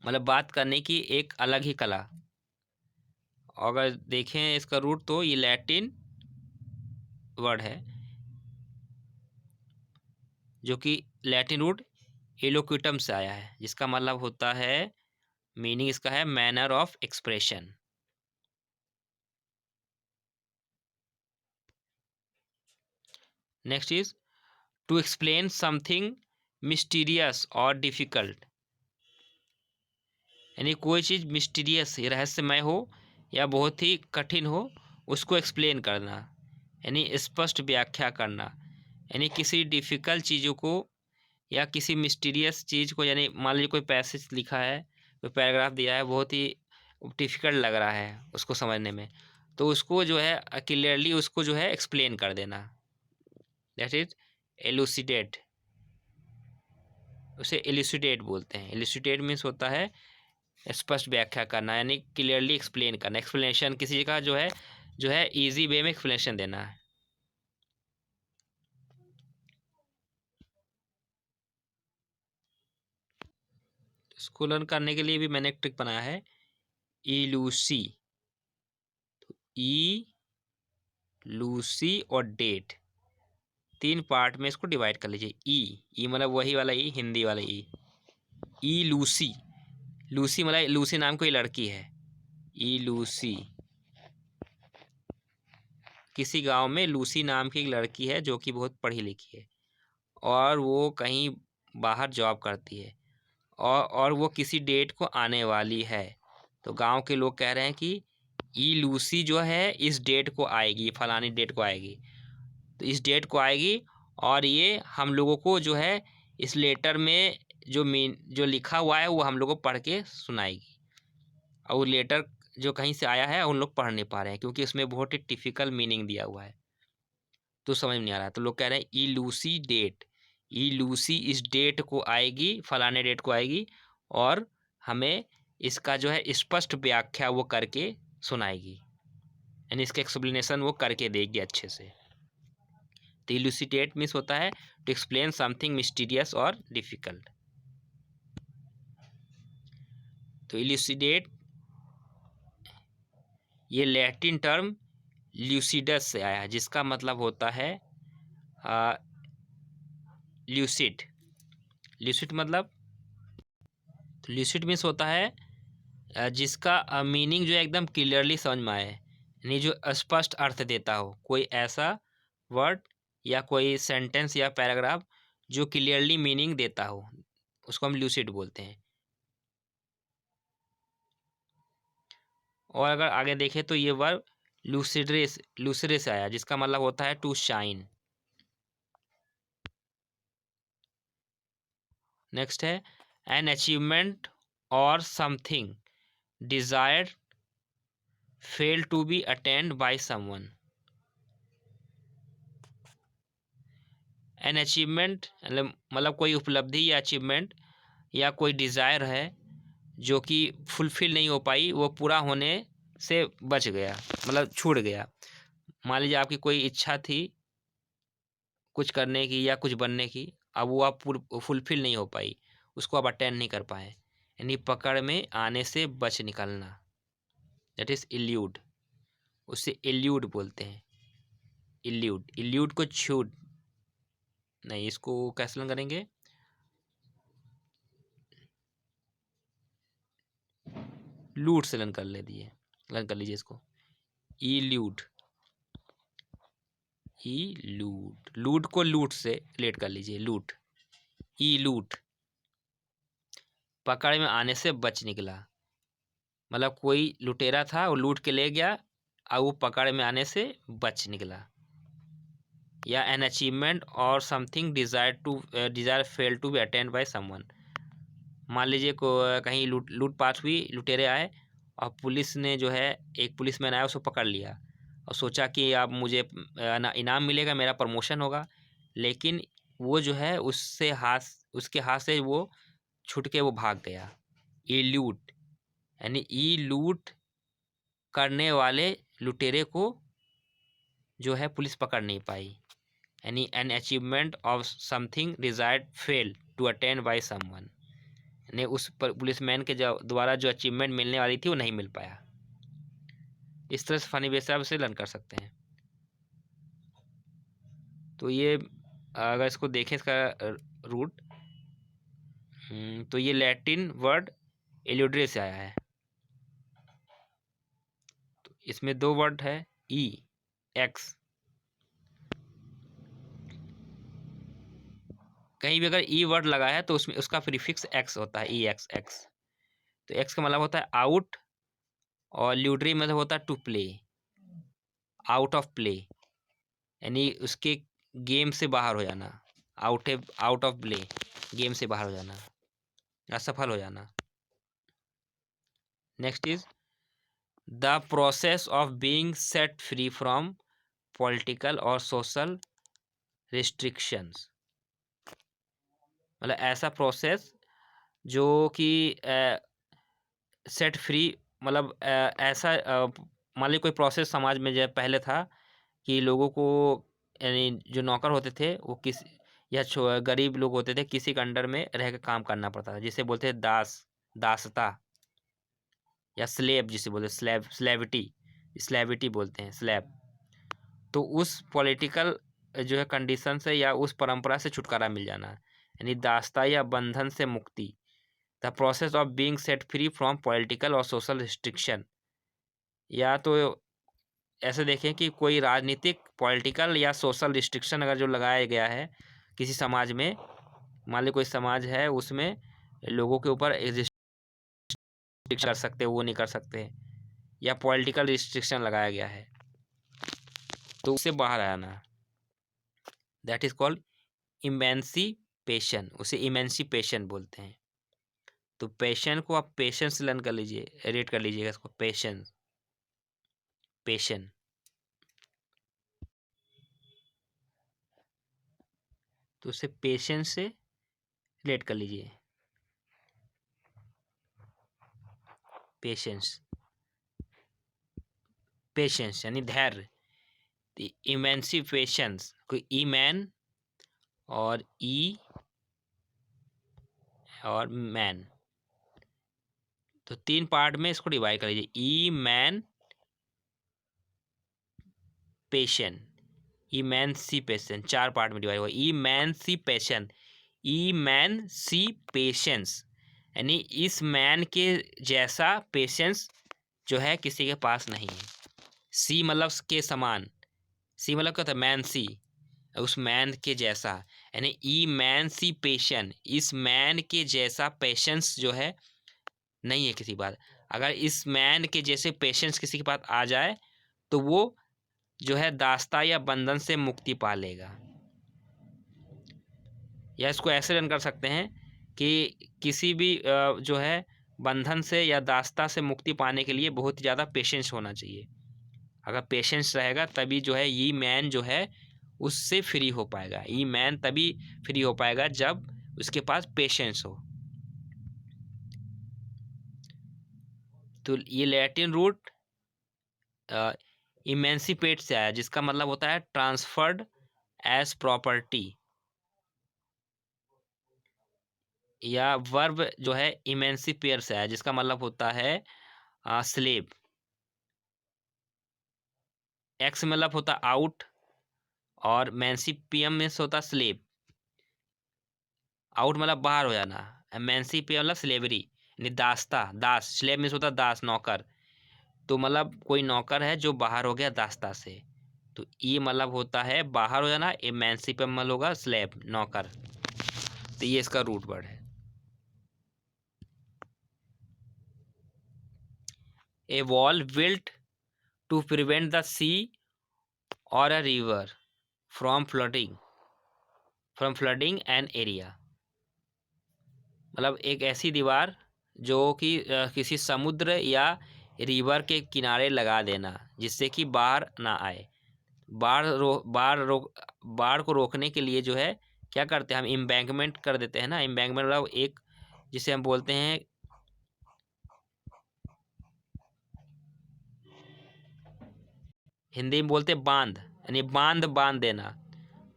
मतलब बात करने की एक अलग ही कला। अगर देखें इसका रूट तो ये लैटिन वर्ड है, जो कि लैटिन रूट एलोक्यूटम से आया है, जिसका मतलब होता है, मीनिंग इसका है manner of expression. Next is to explain something mysterious और डिफिकल्ट, यानी कोई चीज़ मिस्टीरियस रहस्यमय हो या बहुत ही कठिन हो, उसको एक्सप्लेन करना, यानी स्पष्ट व्याख्या करना। यानी किसी डिफ़िकल्ट चीज़ों को या किसी मिस्टीरियस चीज़ को, यानी मान लीजिए कोई पैसेज लिखा है, कोई पैराग्राफ दिया है, बहुत ही डिफ़िकल्ट लग रहा है उसको समझने में, तो उसको जो है क्लियरली उसको जो है एक्सप्लेन कर देना, दैट इज एलुसिडेट, उसे एलुसिडेट बोलते हैं। एलुसिडेट मीन्स होता है स्पष्ट व्याख्या करना, यानी क्लियरली एक्सप्लेन करना, एक्सप्लेनेशन किसी का जो है इजी वे में एक्सप्लेनेशन देना है। इसको लर्न करने के लिए भी मैंने एक ट्रिक बनाया है, इलूसी, ई लूसी और डेट, 3 पार्ट में इसको डिवाइड कर लीजिए। ई मतलब वही वाला ई, हिंदी वाला ई लूसी, लूसी मतलब लूसी नाम कोई लड़की है, ई लूसी, किसी गांव में लूसी नाम की एक लड़की है जो कि बहुत पढ़ी लिखी है और वो कहीं बाहर जॉब करती है, और वो किसी डेट को आने वाली है। तो गांव के लोग कह रहे हैं कि ई लूसी जो है इस डेट को आएगी, फलानी डेट को आएगी, तो इस डेट को आएगी और ये हम लोगों को जो है इस लेटर में जो लिखा हुआ है वो हम लोगों को पढ़ के सुनाएगी। और वो लेटर जो कहीं से आया है उन लोग पढ़ नहीं पा रहे हैं क्योंकि उसमें बहुत ही टिपिकल मीनिंग दिया हुआ है, तो समझ में नहीं आ रहा है। तो लोग कह रहे हैं ई लूसी डेट, ई लूसी इस डेट को आएगी, फलाने डेट को आएगी और हमें इसका जो है स्पष्ट व्याख्या वो करके सुनाएगी, यानी इसका एक्सप्लेनेशन वो करके देगी अच्छे से। तो इलूसिडेट मीन्स होता है टू एक्सप्लेन समथिंग मिस्टीरियस और डिफिकल्ट। तो इलूसिडेट ये लैटिन टर्म ल्यूसिडस से आया है, जिसका मतलब होता है ल्यूसिड। ल्यूसिड मतलब, तो ल्यूसिड मीन्स होता है जिसका मीनिंग जो है एकदम क्लियरली समझ में आए, यानी जो स्पष्ट अर्थ देता हो, कोई ऐसा वर्ड या कोई सेंटेंस या पैराग्राफ जो क्लियरली मीनिंग देता हो, उसको हम ल्यूसिड बोलते हैं। और अगर आगे देखें तो ये वर्ब लूसिडे से आया, जिसका मतलब होता है टू शाइन। नेक्स्ट है एन अचीवमेंट और something desired fail to be attend by someone. An achievement मतलब कोई उपलब्धि या अचीवमेंट या कोई डिज़ायर है जो कि फुलफिल नहीं हो पाई, वो पूरा होने से बच गया, मतलब छूट गया। मान लीजिए आपकी कोई इच्छा थी कुछ करने की या कुछ बनने की, अब वो आप फुलफिल नहीं हो पाई, उसको आप अटेंड नहीं कर पाए, यानी पकड़ में आने से बच निकलना, दैट इज इल्यूड, उससे इल्यूड बोलते हैं। इल्यूड को छूट नहीं, इसको कैसे करेंगे, लूट से लर्न कर लीजिए इसको, इल्यूड, लूट को लूट से रिलेट कर लीजिए, लूट, लूट, पकड़ में आने से बच निकला, मतलब कोई लुटेरा था वो लूट के ले गया और वो पकड़ में आने से बच निकला। या एन अचीवमेंट और something desire fail to be attend by someone, मान लीजिए को कहीं लूटपाट हुई, लुटेरे आए और पुलिस ने जो है एक पुलिसमैन आया उसको पकड़ लिया, और सोचा कि अब मुझे इनाम मिलेगा, मेरा प्रमोशन होगा, लेकिन वो जो है उसके हाथ से वो छूट के वो भाग गया। इल्यूट यानी लूट करने वाले लुटेरे को जो है पुलिस पकड़ नहीं पाई। यानी an achievement of something desired fail to attain by someone, यानी उस पुलिसमैन के द्वारा जो अचीवमेंट मिलने वाली थी वो नहीं मिल पाया। इस तरह से फनी वे से आप इसे लर्न कर सकते हैं। तो ये अगर इसको देखें इसका रूट, तो ये लैटिन वर्ड एल्यूड्रे से आया है। तो इसमें दो वर्ड है ई एक्स, कहीं भी अगर ई वर्ड लगा है तो उसमें उसका प्रीफिक्स एक्स होता है, ई एक्स एक्स। तो एक्स का मतलब होता है आउट, और ल्यूड्री मतलब होता है to play, out of play, यानी उसके गेम से बाहर हो जाना, आउट ऑफ प्ले, गेम से बाहर हो जाना, असफल हो जाना। Next is the process of being set free from political और सोशल रिस्ट्रिक्शंस, मतलब ऐसा प्रोसेस जो कि सेट फ्री, मतलब ऐसा मान लीजिए कोई प्रोसेस समाज में जो पहले था कि लोगों को, यानी जो नौकर होते थे वो या गरीब लोग होते थे किसी के अंडर में रह कर काम करना पड़ता था, जिसे बोलते हैं दासता, या स्लेब जिसे बोलते हैं स्लेविटी बोलते हैं, स्लेब। तो उस पॉलिटिकल जो है कंडीशन से या उस परंपरा से छुटकारा मिल जाना, यानी दासता या बंधन से मुक्ति। The process of being set free from political और सोशल रिस्ट्रिक्शन, या तो ऐसे देखें कि कोई राजनीतिक, पॉलिटिकल या सोशल रिस्ट्रिक्शन अगर जो लगाया गया है किसी समाज में, मान ली कोई समाज है उसमें लोगों के ऊपर रिस्ट्रिक्शन कर सकते, वो नहीं कर सकते, या पॉलिटिकल रिस्ट्रिक्शन लगाया गया है, तो उससे बाहर आना, दैट इज कॉल्ड इमेंसिपेशन, उसे इमेंसिपेशन बोलते हैं। तो पेशन को आप पेशेंस लर्न कर लीजिए, रेट कर लीजिएगा इसको, पेशेंस, पेशन। तो उसे पेशेंस से रिलेट कर लीजिए, पेशेंस, पेशेंस यानी धैर्य। इमेंसिपेशंस, कोई ई मैन और मैन, तो तीन पार्ट में इसको डिवाइड कर लीजिए, ई मैन पेशन, इमेंसिपेशन, चार पार्ट में डिवाइड हुआ, इमेंसिपेशन, इमेंसिपेशंस, यानी इस मैन के जैसा पेशेंस जो है किसी के पास नहीं है। सी मतलब के समान, सी मतलब क्या होता है, मैन सी, उस मैन के जैसा, यानी इमेंसिपेशन, इस मैन के जैसा पेशेंस जो है नहीं है किसी बात। अगर इस मैन के जैसे पेशेंस किसी के पास आ जाए तो वो जो है दास्ता या बंधन से मुक्ति पा लेगा। या इसको ऐसे रन कर सकते हैं कि किसी भी जो है बंधन से या दास्ता से मुक्ति पाने के लिए बहुत ही ज़्यादा पेशेंस होना चाहिए। अगर पेशेंस रहेगा तभी जो है ये मैन जो है उससे फ्री हो पाएगा। ये मैन तभी फ्री हो पाएगा जब उसके पास पेशेंस हो। तो ये लैटिन रूट इमेंसिपेट से आया, जिसका मतलब होता है ट्रांसफर्ड एज प्रॉपर्टी, या वर्ब जो है इमेंसिपेयर से आया जिसका मतलब होता है स्लेव। एक्स मतलब होता आउट, और मैंसिपियम में से होता स्लेव। आउट मतलब बाहर हो जाना, मैंसिपियम मतलब स्लेवरी, यानी दास्ता, दास, स्लेव में से होता दास, नौकर। तो मतलब कोई नौकर है जो बाहर हो गया दास्ता से, तो ये मतलब होता है बाहर हो जाना, एमेंसिपियम मतलब होगा स्लेव, नौकर। तो ये इसका रूट वर्ड है। A wall built to prevent the sea or a river from flooding an area, मतलब एक ऐसी दीवार जो कि किसी समुद्र या रिवर के किनारे लगा देना जिससे कि बाढ़ ना आए। बाढ़ को रोकने के लिए जो है क्या करते हैं हम, एम्बैंकमेंट कर देते हैं ना। एम्बैंकमेंट मतलब एक जिसे हम बोलते हैं हिंदी में बोलते हैं बांध, यानी बांध देना।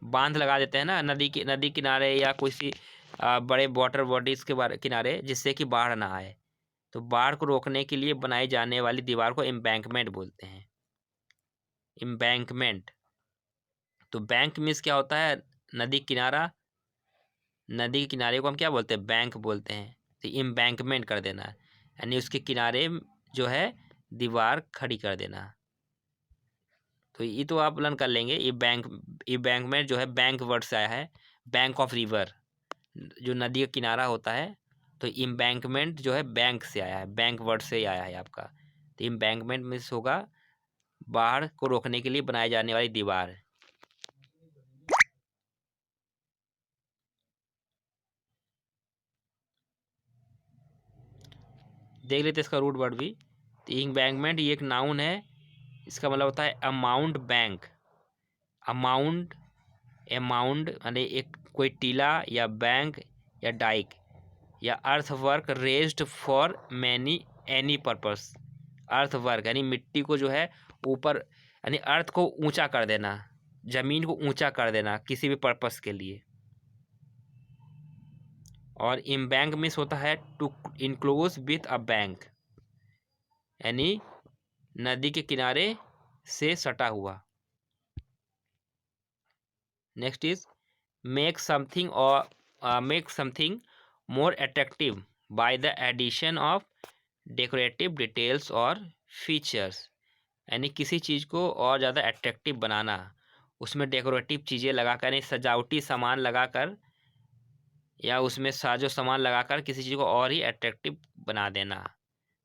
बांध लगा देते हैं ना नदी किनारे या किसी बड़े वाटर बॉडीज के किनारे, जिससे कि बाढ़ ना आए। तो बाढ़ को रोकने के लिए बनाई जाने वाली दीवार को एम्बैंकमेंट बोलते हैं। एम्बैंकमेंट। तो बैंक मीन्स क्या होता है, नदी किनारा। नदी के किनारे को हम क्या बोलते हैं, बैंक बोलते हैं। तो एम्बैंकमेंट कर देना यानी उसके किनारे जो है दीवार खड़ी कर देना। तो ये तो आप लर्न कर लेंगे। ये बैंकमेंट जो है बैंक वर्ड से आया है, बैंक ऑफ रिवर, जो नदी का किनारा होता है। तो एम्बैंकमेंट जो है बैंक से आया है, बैंक वर्ड से ही आया है आपका। तो एम्बैंकमेंट मीन्स होगा बाढ़ को रोकने के लिए बनाई जाने वाली दीवार। देख लेते इसका रूट वर्ड भी। तो एम्बैंकमेंट ये एक नाउन है, इसका मतलब होता है अमाउंट बैंक। अमाउंट यानी एक कोई टीला या बैंक या डाइक या अर्थ work raised for any purpose. Earth work यानी मिट्टी को जो है ऊपर, यानी अर्थ को ऊंचा कर देना, जमीन को ऊंचा कर देना किसी भी पर्पस के लिए। और एम्बैंक मीन्स होता है to enclose with a bank, यानी नदी के किनारे से सटा हुआ। Next is make something more attractive by the addition of decorative details और फीचर्स। यानी किसी चीज़ को और ज़्यादा अट्रैक्टिव बनाना, उसमें डेकोरेटिव चीज़ें लगाकर, यानी सजावटी सामान लगाकर या उसमें साजो सामान लगाकर किसी चीज़ को और ही अट्रैक्टिव बना देना।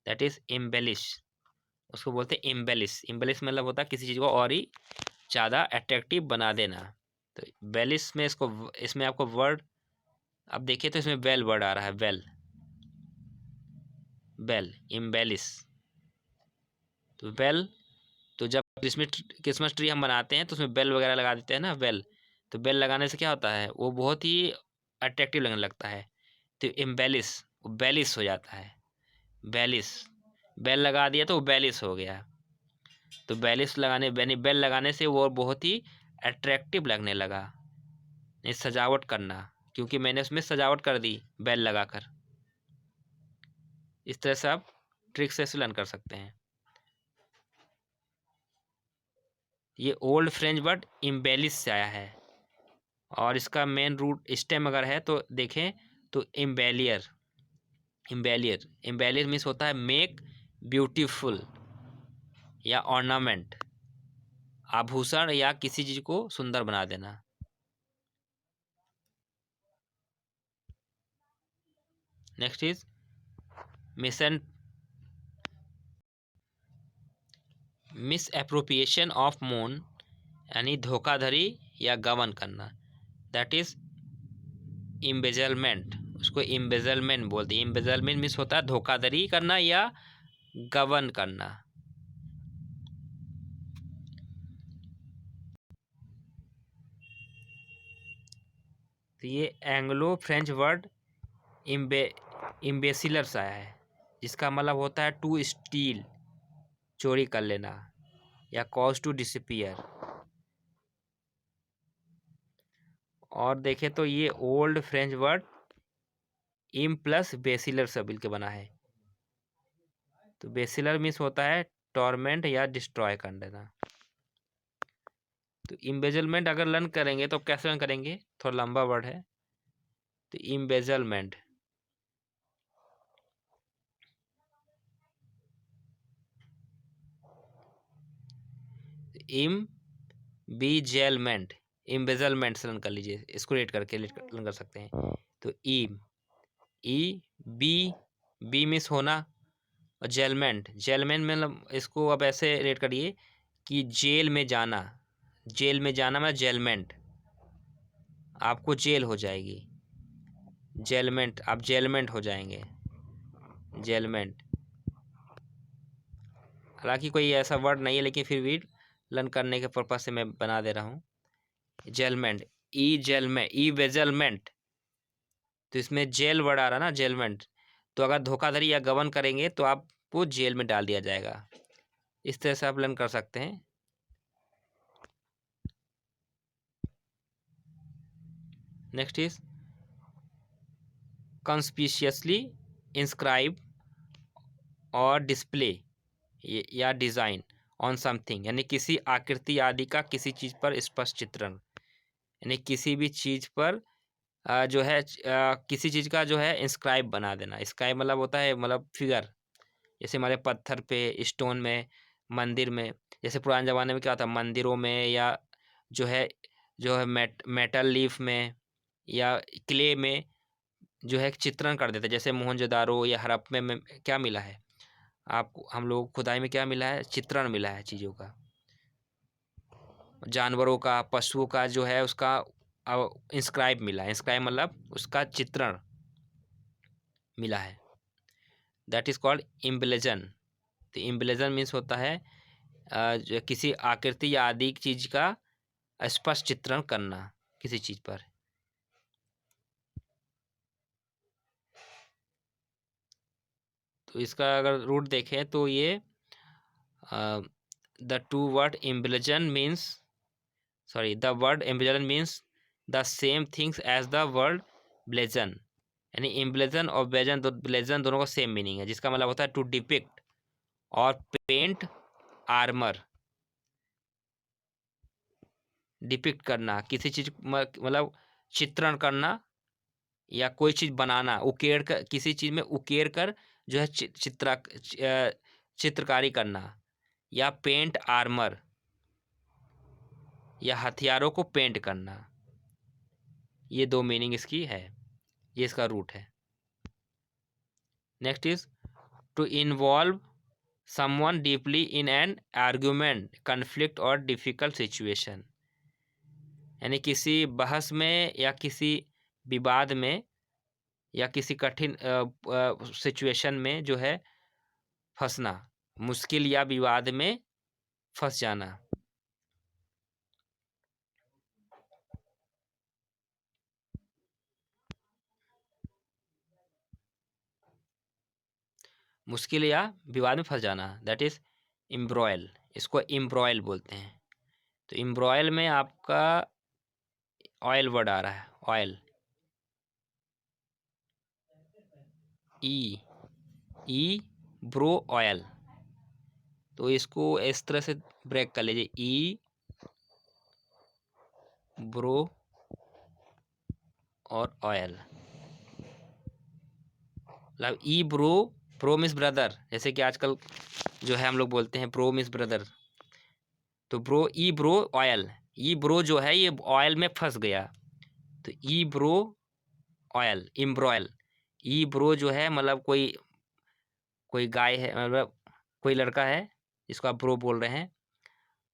That is embellish. उसको बोलते हैं एम्बेलिश। एम्बेलिश मतलब होता है किसी चीज़ को और ही ज़्यादा अट्रैक्टिव बना देना। तो बेलिश में इसमें आपको वर्ड अब देखिए तो इसमें वेल वर्ड आ रहा है, वेल एम्बेलिश। तो वेल, तो जब क्रिसमस ट्री हम बनाते हैं तो उसमें बेल वगैरह लगा देते हैं ना, बेल। तो बेल लगाने से क्या होता है, वो बहुत ही अट्रैक्टिव लगने लगता है। तो एम्बेलिश, वो बेलिश हो जाता है, बेलिश। बेल लगा दिया तो वो बेलिश हो गया। तो बेलिश लगाने बेल लगाने से वो बहुत ही अट्रैक्टिव लगने लगा, नहीं सजावट करना, क्योंकि मैंने उसमें सजावट कर दी बेल लगाकर। इस तरह से आप ट्रिक से लर्न कर सकते हैं। ये ओल्ड फ्रेंच वर्ड इम्बेलिश से आया है, और इसका मेन रूट स्टेम अगर है तो देखें तो एम्बेलियर। एम्बेलियर मीन्स होता है मेक ब्यूटीफुल या ऑर्नामेंट, आभूषण या किसी चीज को सुंदर बना देना। Next is misappropriation of money, यानी धोखाधड़ी या गबन करना। That is embezzlement. उसको इम्बेजलमेंट बोलते हैं। इम्बेजलमेंट मीन्स होता है धोखाधड़ी करना या गबन करना। तो ये एंग्लो फ्रेंच वर्ड इम्बेसिलर आया है, जिसका मतलब होता है टू स्टील, चोरी कर लेना, या कॉज टू डिसअपियर। और देखें तो ये ओल्ड फ्रेंच वर्ड इम प्लस बेसिलर से मिल के बना है। तो बेसिलर मीन्स होता है टॉर्मेंट या डिस्ट्रॉय कर देना। तो इम्बेजलमेंट अगर लर्न करेंगे तो कैसे लर्न करेंगे, थोड़ा लंबा वर्ड है। तो इम्बेजलमेंट, इम्बेजलमेंट, इम्बेजलमेंट से लर्न कर लीजिए, इसको रेट करके लर्न कर सकते हैं। तो ई बी मीन्स होना, और जेलमेंट मतलब इसको अब ऐसे रेट करिए कि जेल में जाना, मतलब जेलमेंट, आपको जेल हो जाएगी, जेलमेंट, आप जेलमेंट हो जाएंगे, जेलमेंट। हालांकि कोई ऐसा वर्ड नहीं है, लेकिन फिर भी लर्न करने के पर्पज से मैं बना दे रहा हूँ। जेलमेंट, ई जेलमेंट, ई वेजलमेंट, तो इसमें जेल वर्ड आ रहा ना, जेलमेंट। तो अगर धोखाधड़ी या गबन करेंगे तो आपको जेल में डाल दिया जाएगा। इस तरह से आप लर्न कर सकते हैं। नेक्स्ट इज कंस्पिशियसली इंस्क्राइब और डिस्प्ले या डिज़ाइन ऑन समथिंग, यानी किसी आकृति आदि का किसी चीज़ पर स्पष्ट चित्रण, यानी किसी भी चीज़ पर जो है किसी चीज़ का जो है इंस्क्राइब बना देना। स्क्राइब मतलब होता है मतलब फिगर, जैसे हमारे पत्थर पे, स्टोन में, मंदिर में। जैसे पुराने ज़माने में क्या होता, मंदिरों में, या जो है मेटल लीफ में या क्ले में जो है चित्रण कर देते। जैसे मोहनजोदारो या हड़प्पा में क्या मिला है आपको, हम लोग खुदाई में क्या मिला है, चित्रण मिला है चीज़ों का, जानवरों का, पशुओं का जो है उसका इंस्क्राइब मिला है। इंस्क्राइब मतलब उसका चित्रण मिला है। That is called emblazon. तो इम्बेलेजन मीन्स होता है जो किसी आकृति या आदि चीज का स्पष्ट चित्रण करना किसी चीज पर। तो इसका अगर रूट देखें तो ये the two word emblazon means, sorry, the word emblazon means the same things as the word blazon, यानी इम्ब्लेजन और ब्लेजन दोनों का सेम मीनिंग है, जिसका मतलब होता है टू डिपिक्ट और पेंट आर्मर। डिपिक्ट करना किसी चीज मतलब चित्रण करना, या कोई चीज बनाना, उकेर कर किसी चीज में उकेर कर जो है चित्रकारी करना, या पेंट आर्मर, या हथियारों को पेंट करना। ये दो मीनिंग इसकी है, ये इसका रूट है। Next is to involve someone deeply in an argument, conflict और डिफिकल्ट सिचुएशन, यानी किसी बहस में या किसी विवाद में या किसी कठिन सिचुएशन में जो है फंसना, मुश्किल या विवाद में फंस जाना। मुश्किल या विवाद में फंस जाना, दैट इज इम्ब्रॉयल। इसको इम्ब्रॉयल बोलते हैं। तो इम्ब्रॉयल में आपका ऑयल वर्ड आ रहा है, ऑयल, ई ब्रो ऑयल। तो इसको इस तरह से ब्रेक कर लीजिए, ई ब्रो और ऑयल, मतलब ई ब्रो, प्रो मिस ब्रदर, जैसे कि आजकल जो है हम लोग बोलते हैं प्रो मिस ब्रदर। तो ब्रो, ई ब्रो ऑयल, ई ब्रो जो है ये ऑयल में फंस गया, तो ई ब्रो ऑयल, इम्ब्रॉयल। ई ब्रो जो है मतलब कोई गाय है, मतलब कोई लड़का है जिसको आप ब्रो बोल रहे हैं,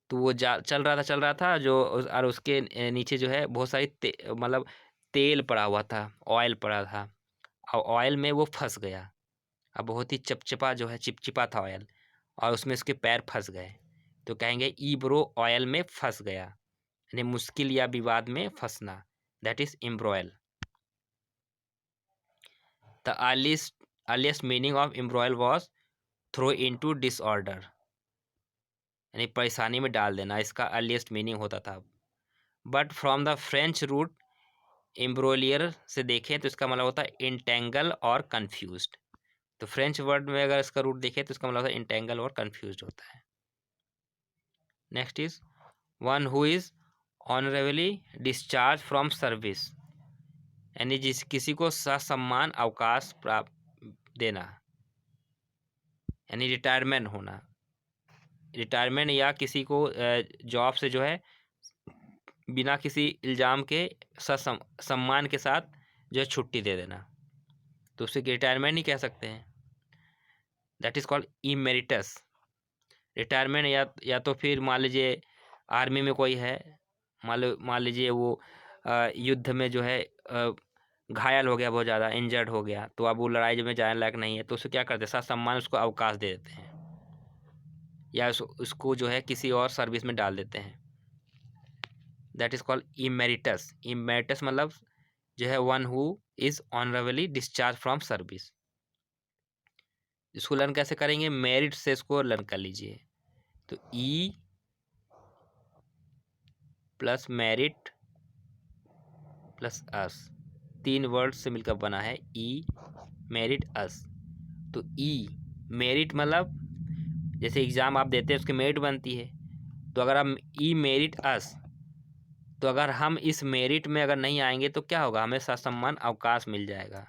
तो वो चल रहा था जो, और उसके नीचे जो है बहुत सारी मतलब तेल पड़ा हुआ था, ऑयल पड़ा था, और ऑयल में वो फंस गया। अब बहुत ही चपचपा जो है, चिपचिपा था ऑयल, और उसमें उसके पैर फंस गए। तो कहेंगे ई ब्रो ऑयल में फंस गया, यानी मुश्किल या विवाद में फंसना, that is embroil. The earliest meaning of embroil was throw into disorder, यानी परेशानी में डाल देना, इसका अर्लीस्ट मीनिंग होता था। But from the French root embrouiller से देखें तो इसका मतलब होता है इंटेंगल और कंफ्यूज्ड। तो फ्रेंच वर्ड में अगर इसका रूट देखें तो इसका मतलब होता है इंटेंगल और कंफ्यूज्ड होता है। Next is one who is honourably discharge from service, यानी जिस किसी को ससम्मान अवकाश प्राप्त देना, यानी रिटायरमेंट होना, रिटायरमेंट या किसी को जॉब से जो है बिना किसी इल्ज़ाम के सम्मान के साथ जो है छुट्टी दे देना, तो उसे रिटायरमेंट नहीं कह सकते हैं। That is called emeritus. Retirement या तो फिर मान लीजिए आर्मी में कोई है, मान लीजिए वो युद्ध में जो है घायल हो गया, बहुत ज़्यादा इंजर्ड हो गया, तो अब वो लड़ाई में जाने लायक नहीं है, तो उसे क्या करते हैं, सम्मान उसको अवकाश दे देते हैं। या उसको जो है किसी और सर्विस में डाल देते हैं, that is called emeritus. Emeritus मतलब जो है one who is honourably discharge from service. इसको लर्न कैसे करेंगे, मेरिट से इसको लर्न कर लीजिए। तो ई प्लस मेरिट प्लस अस, 3 वर्ड से मिलकर बना है ई मेरिट अस। तो ई मेरिट मतलब जैसे एग्ज़ाम आप देते हैं उसकी मेरिट बनती है, तो अगर हम ई मेरिट अस, तो अगर हम इस मेरिट में अगर नहीं आएंगे तो क्या होगा, हमें ससम्मान अवकाश मिल जाएगा।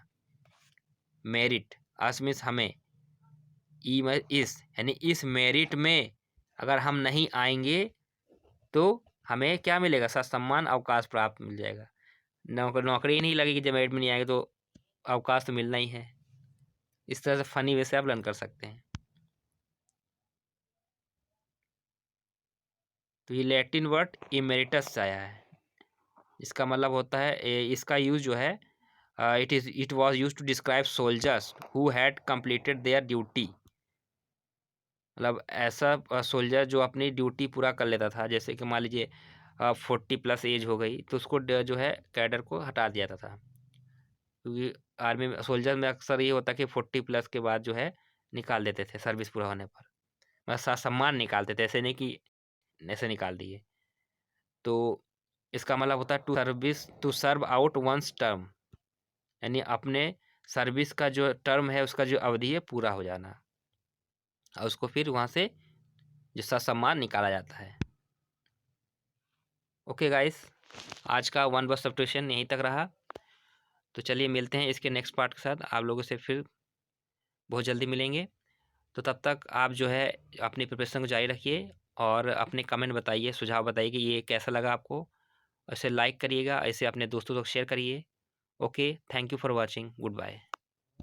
मेरिट अस मीन्स हमें, ई में इस, यानी इस मेरिट में अगर हम नहीं आएंगे तो हमें क्या मिलेगा, ससम्मान अवकाश प्राप्त मिल जाएगा। नौकरी ही नहीं लगेगी जब मेरिट में नहीं आएंगे, तो अवकाश तो मिलना ही है। इस तरह से फनी वे से आप लर्न कर सकते हैं। तो ये लैटिन वर्ड इमेरिटस से आया है, इसका मतलब होता है, इसका यूज जो है it was used to describe soldiers who had completed their duty. मतलब ऐसा सोल्जर जो अपनी ड्यूटी पूरा कर लेता था, जैसे कि मान लीजिए 40 प्लस एज हो गई तो उसको जो है कैडर को हटा दिया जाता था, क्योंकि आर्मी में सोल्जर में अक्सर ये होता है कि 40 प्लस के बाद जो है निकाल देते थे सर्विस पूरा होने पर, मतलब सम्मान निकालते थे, ऐसे नहीं कि ऐसे निकाल दिए। तो इसका मतलब होता है to serve out one's term, यानी अपने सर्विस का जो टर्म है उसका जो अवधि है पूरा हो जाना, और उसको फिर वहाँ से जो ससम्मान निकाला जाता है। ओके गाइस, आज का वन वर्ड सब्स्टिट्यूशन यहीं तक रहा। तो चलिए मिलते हैं इसके नेक्स्ट पार्ट के साथ, आप लोगों से फिर बहुत जल्दी मिलेंगे। तो तब तक आप जो है अपनी प्रिपरेशन को जारी रखिए और अपने कमेंट बताइए, सुझाव बताइए कि ये कैसा लगा आपको। इसे लाइक करिएगा, इसे अपने दोस्तों तक शेयर करिए। Okay, thank you for watching, good bye.